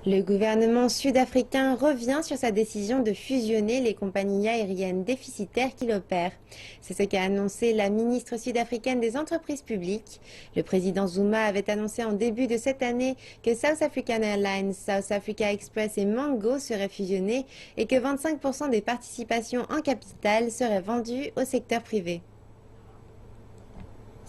Le gouvernement sud-africain revient sur sa décision de fusionner les compagnies aériennes déficitaires qu'il opère. C'est ce qu'a annoncé la ministre sud-africaine des entreprises publiques. Le président Zuma avait annoncé en début de cette année que South African Airlines, South Africa Express et Mango seraient fusionnés et que 25% des participations en capital seraient vendues au secteur privé.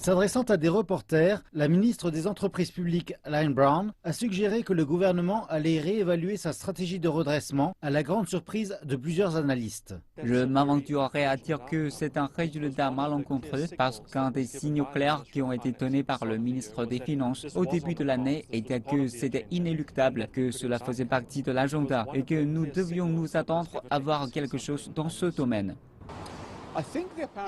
S'adressant à des reporters, la ministre des Entreprises publiques, Lynne Brown, a suggéré que le gouvernement allait réévaluer sa stratégie de redressement à la grande surprise de plusieurs analystes. Je m'aventurerai à dire que c'est un résultat malencontreux parce qu'un des signaux clairs qui ont été donnés par le ministre des Finances au début de l'année était que c'était inéluctable, que cela faisait partie de l'agenda et que nous devions nous attendre à voir quelque chose dans ce domaine.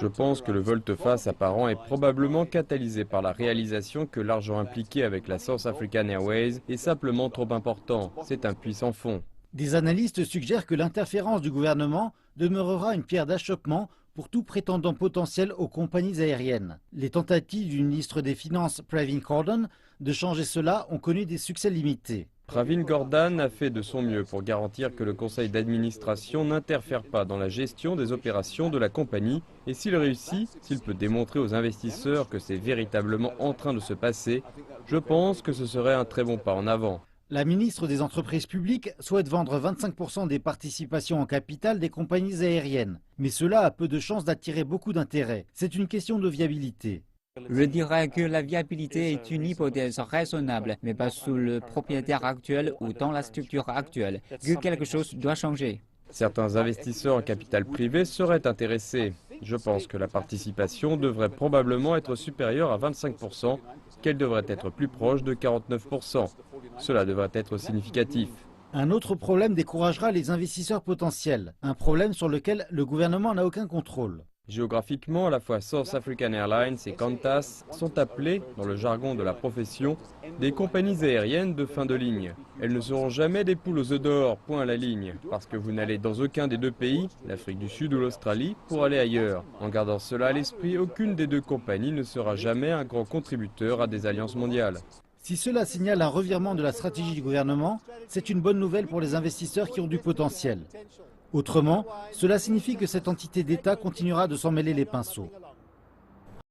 Je pense que le volte-face apparent est probablement catalysé par la réalisation que l'argent impliqué avec la South African Airways est simplement trop important. C'est un puits sans fond. Des analystes suggèrent que l'interférence du gouvernement demeurera une pierre d'achoppement pour tout prétendant potentiel aux compagnies aériennes. Les tentatives du ministre des Finances, Pravin Gordhan, de changer cela ont connu des succès limités. Pravin Gordhan a fait de son mieux pour garantir que le conseil d'administration n'interfère pas dans la gestion des opérations de la compagnie et s'il réussit, s'il peut démontrer aux investisseurs que c'est véritablement en train de se passer, je pense que ce serait un très bon pas en avant. La ministre des Entreprises publiques souhaite vendre 25% des participations en capital des compagnies aériennes. Mais cela a peu de chances d'attirer beaucoup d'intérêt. C'est une question de viabilité. Je dirais que la viabilité est une hypothèse raisonnable, mais pas sous le propriétaire actuel ou dans la structure actuelle, que quelque chose doit changer. Certains investisseurs en capital privé seraient intéressés. Je pense que la participation devrait probablement être supérieure à 25%, qu'elle devrait être plus proche de 49%. Cela devrait être significatif. Un autre problème découragera les investisseurs potentiels, un problème sur lequel le gouvernement n'a aucun contrôle. Géographiquement, à la fois South African Airlines et Qantas sont appelées, dans le jargon de la profession, des compagnies aériennes de fin de ligne. Elles ne seront jamais des poules aux œufs d'or, point à la ligne, parce que vous n'allez dans aucun des deux pays, l'Afrique du Sud ou l'Australie, pour aller ailleurs. En gardant cela à l'esprit, aucune des deux compagnies ne sera jamais un grand contributeur à des alliances mondiales. Si cela signale un revirement de la stratégie du gouvernement, c'est une bonne nouvelle pour les investisseurs qui ont du potentiel. Autrement, cela signifie que cette entité d'État continuera de s'en mêler les pinceaux.